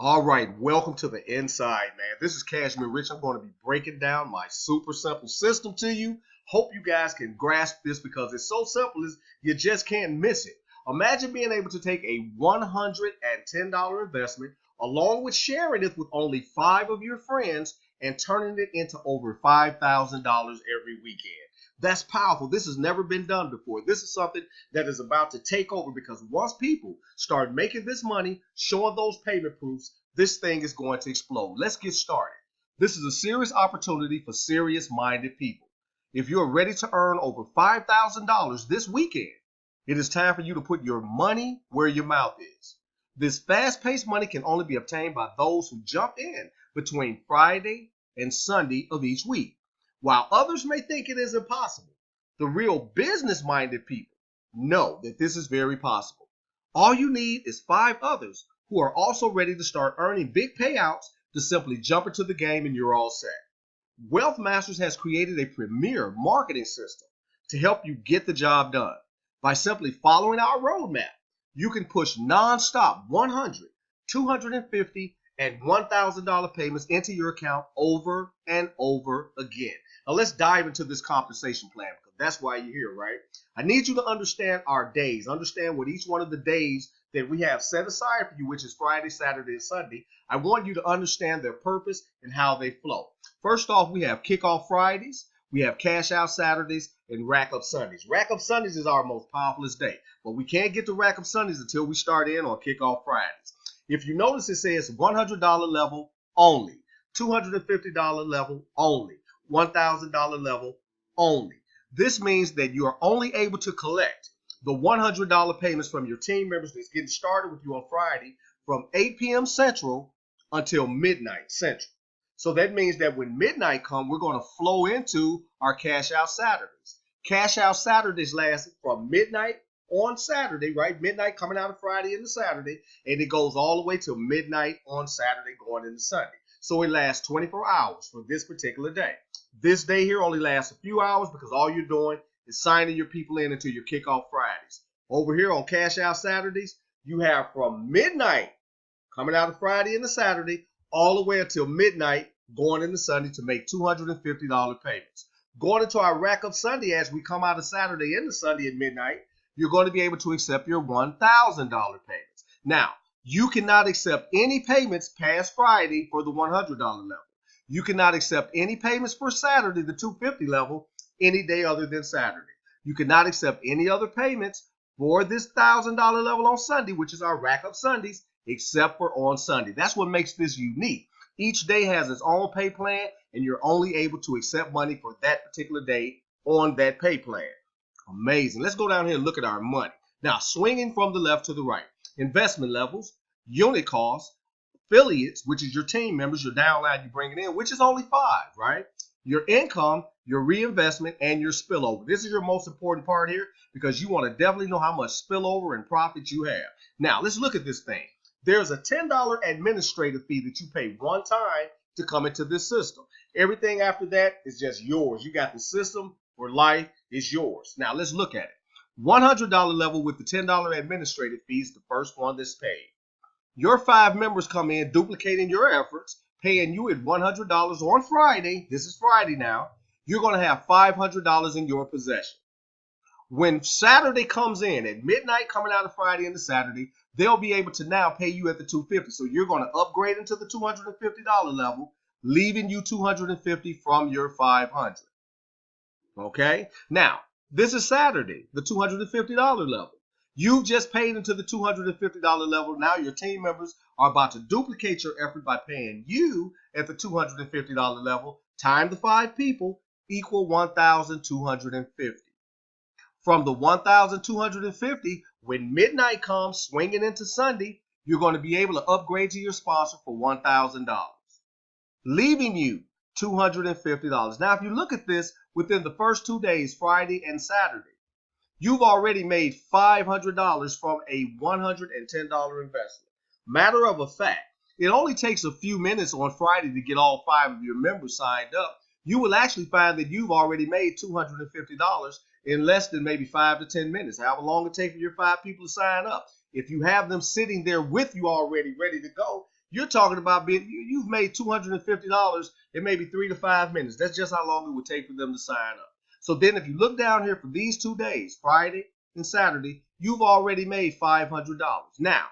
All right, welcome to the inside, man. This is Cashmere Rich. I'm going to be breaking down my super simple system to you. Hope you guys can grasp this because it's so simple you just can't miss it. Imagine being able to take a $110 investment along with sharing it with only 5 of your friends and turning it into over $5,000 every weekend. That's powerful. This has never been done before. This is something that is about to take over because once people start making this money, showing those payment proofs, this thing is going to explode. Let's get started. This is a serious opportunity for serious-minded people. If you're ready to earn over $5,000 this weekend, it is time for you to put your money where your mouth is. This fast-paced money can only be obtained by those who jump in between Friday and Sunday of each week. While others may think it is impossible, the real business-minded people know that this is very possible. All you need is 5 others who are also ready to start earning big payouts to simply jump into the game and you're all set. Wealth Masters has created a premier marketing system to help you get the job done. By simply following our roadmap, you can push non-stop $100, $250, and $1,000 payments into your account over and over again. Now let's dive into this compensation plan because that's why you're here, right? I need you to understand our days, understand what each one of the days that we have set aside for you, which is Friday, Saturday, and Sunday. I want you to understand their purpose and how they flow. First off, we have kickoff Fridays, we have cash out Saturdays, and rack up Sundays. Rack up Sundays is our most powerfulest day, but we can't get to rack up Sundays until we start in on kickoff Fridays. If you notice, it says $100 level only, $250 level only, $1,000 level only. This means that you are only able to collect the $100 payments from your team members that's getting started with you on Friday from 8 p.m. Central until midnight Central. So that means that when midnight comes, we're going to flow into our cash out Saturdays. Cash out Saturdays last from midnight on Saturday, right? Midnight coming out of Friday into Saturday, and it goes all the way till midnight on Saturday going into Sunday. So it lasts 24 hours for this particular day. This day here only lasts a few hours because all you're doing is signing your people in until your kickoff Fridays. Over here on cash out Saturdays, you have from midnight coming out of Friday into Saturday all the way until midnight going into Sunday to make $250 payments. Going into our rack up Sunday as we come out of Saturday into Sunday at midnight, you're going to be able to accept your $1,000 payments. Now, you cannot accept any payments past Friday for the $100 level. You cannot accept any payments for Saturday, the $250 level, any day other than Saturday. You cannot accept any other payments for this $1,000 level on Sunday, which is our rack up Sundays, except for on Sunday. That's what makes this unique. Each day has its own pay plan, and you're only able to accept money for that particular day on that pay plan. Amazing. Let's go down here and look at our money. Now, swinging from the left to the right. Investment levels, unit costs, affiliates, which is your team members, your downline you bring it in, which is only 5, right? Your income, your reinvestment, and your spillover. This is your most important part here because you want to definitely know how much spillover and profit you have. Now, let's look at this thing. There's a $10 administrative fee that you pay one time to come into this system. Everything after that is just yours. You got the system for life. It's yours. Now, let's look at it. $100 level with the $10 administrative fees, the first one that's paid. Your 5 members come in duplicating your efforts, paying you at $100 on Friday. This is Friday now. You're going to have $500 in your possession. When Saturday comes in at midnight coming out of Friday into Saturday, they'll be able to now pay you at the $250. So you're going to upgrade into the $250 level, leaving you $250 from your $500. Okay? Now, this is Saturday, the $250 level. You've just paid into the $250 level. Now your team members are about to duplicate your effort by paying you at the $250 level. Time the 5 people equal $1,250. From the $1,250, when midnight comes swinging into Sunday, you're going to be able to upgrade to your sponsor for $1,000, leaving you $250. Now, if you look at this within the first 2 days, Friday and Saturday, you've already made $500 from a $110 investment. Matter of a fact, it only takes a few minutes on Friday to get all 5 of your members signed up. You will actually find that you've already made $250 in less than maybe 5 to 10 minutes, however long it takes for your 5 people to sign up. If you have them sitting there with you already ready to go, You're talking about you've made $250 in maybe 3 to 5 minutes. That's just how long it would take for them to sign up. So then if you look down here for these 2 days, Friday and Saturday, you've already made $500. Now,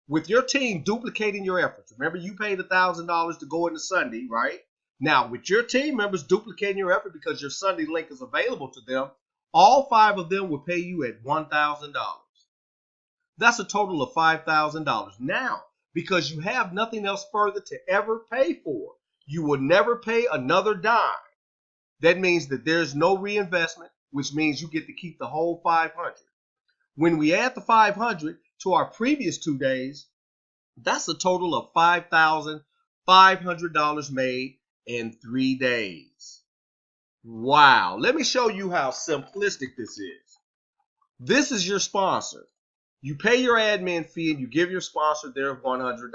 with your team duplicating your efforts, remember you paid $1,000 to go into Sunday, right? Now, with your team members duplicating your effort because your Sunday link is available to them, all 5 of them will pay you at $1,000. That's a total of $5,000. Now, because you have nothing else further to ever pay for, you will never pay another dime. That means that there's no reinvestment, which means you get to keep the whole 500. When we add the 500 to our previous 2 days, that's a total of $5,500 made in 3 days. Wow. Let me show you how simplistic this is. This is your sponsor. You pay your admin fee and you give your sponsor their $100.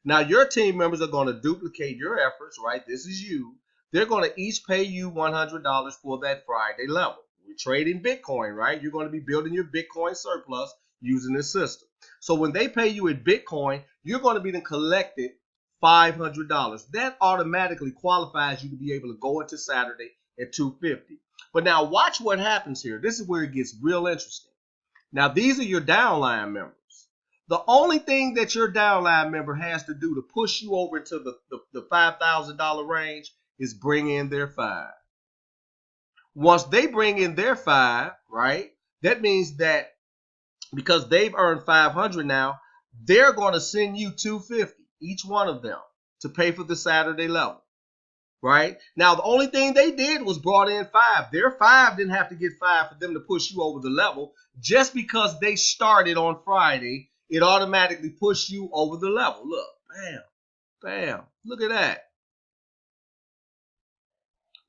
Now your team members are going to duplicate your efforts, right? This is you. They're going to each pay you $100 for that Friday level. We're trading Bitcoin, right? You're going to be building your Bitcoin surplus using this system. So when they pay you in Bitcoin, you're going to be then collected $500. That automatically qualifies you to be able to go into Saturday at $250. But now watch what happens here. This is where it gets real interesting. Now these are your downline members. The only thing that your downline member has to do to push you over into the $5,000 range is bring in their 5. Once they bring in their 5, right, that means that because they've earned 500 now, they're going to send you $250, each one of them, to pay for the Saturday level, right? Now, the only thing they did was brought in 5. Their 5 didn't have to get 5 for them to push you over the level. Just because they started on Friday, it automatically pushed you over the level. Look, bam, bam, look at that.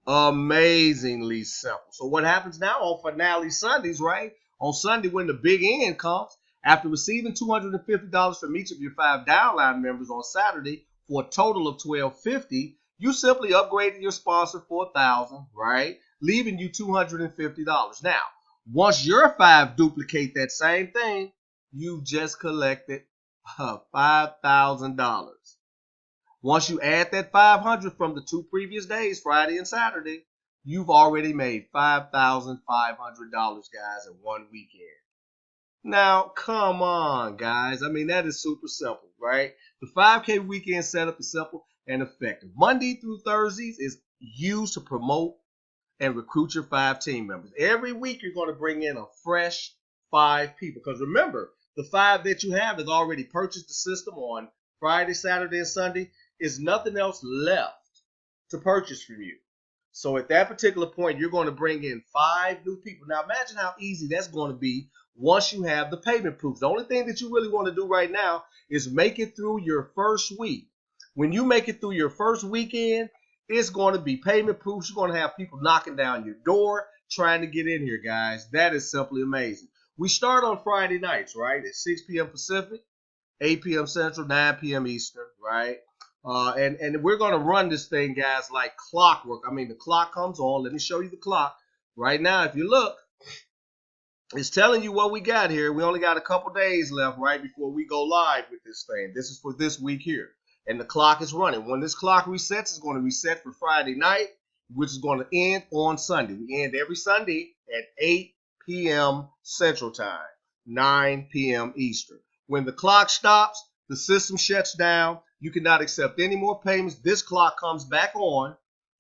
Amazingly simple. So what happens now on finale Sundays, right? On Sunday when the big end comes, after receiving $250 from each of your 5 downline members on Saturday for a total of $1,250, you simply upgraded your sponsor for $1,000, right? Leaving you $250. Now, once your 5 duplicate that same thing, you just collected $5,000. Once you add that 500 from the 2 previous days, Friday and Saturday, you've already made $5,500, guys, in 1 weekend. Now, come on, guys. I mean, that is super simple, right? The 5K weekend setup is simple and effective. Monday through Thursdays is used to promote and recruit your 5 team members. Every week, you're going to bring in a fresh 5 people. Because remember, the 5 that you have has already purchased the system on Friday, Saturday, and Sunday. Is nothing else left to purchase from you. So at that particular point, you're going to bring in 5 new people. Now imagine how easy that's going to be once you have the payment proof. The only thing that you really want to do right now is make it through your first week. When you make it through your first weekend, it's going to be payment proofs. You're going to have people knocking down your door trying to get in here, guys. That is simply amazing. We start on Friday nights, right, at 6 p.m. Pacific, 8 p.m. Central, 9 p.m. Eastern, right? And we're going to run this thing, guys, like clockwork. I mean, the clock comes on. Let me show you the clock. Right now, if you look, it's telling you what we got here. We only got a couple days left, right, before we go live with this thing. This is for this week here. And the clock is running. When this clock resets, it's going to reset for Friday night, which is going to end on Sunday. We end every Sunday at 8 p.m. Central Time, 9 p.m. Eastern. When the clock stops, the system shuts down. You cannot accept any more payments. This clock comes back on,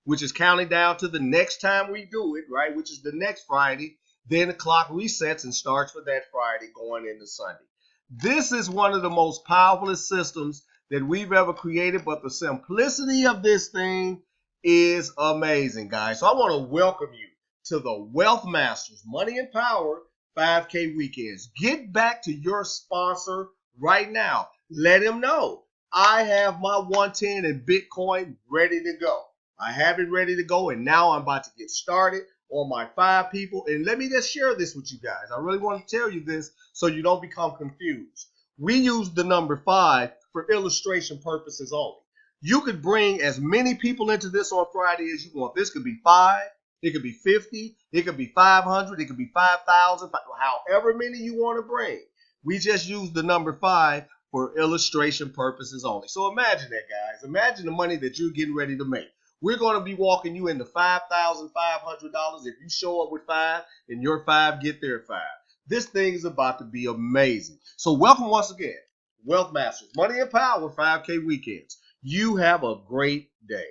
which is counting down to the next time we do it, right, which is the next Friday. Then the clock resets and starts for that Friday going into Sunday. This is one of the most powerful systems that we've ever created, but the simplicity of this thing is amazing, guys. So I want to welcome you to the Wealth Masters Money and Power 5K Weekends. Get back to your sponsor right now. Let him know. I have my 110 in Bitcoin ready to go. I have it ready to go, and now I'm about to get started on my 5 people. And let me just share this with you guys. I really want to tell you this so you don't become confused. We use the number 5 for illustration purposes only. You could bring as many people into this on Friday as you want. This could be 5, it could be 50, it could be 500, it could be 5,000, however many you want to bring. We just use the number 5 for illustration purposes only. So imagine that, guys. Imagine the money that you're getting ready to make. We're going to be walking you into $5,500 if you show up with 5 and your 5 get their 5. This thing is about to be amazing. So welcome once again, Wealth Masters, Money and Power 5K Weekends. You have a great day.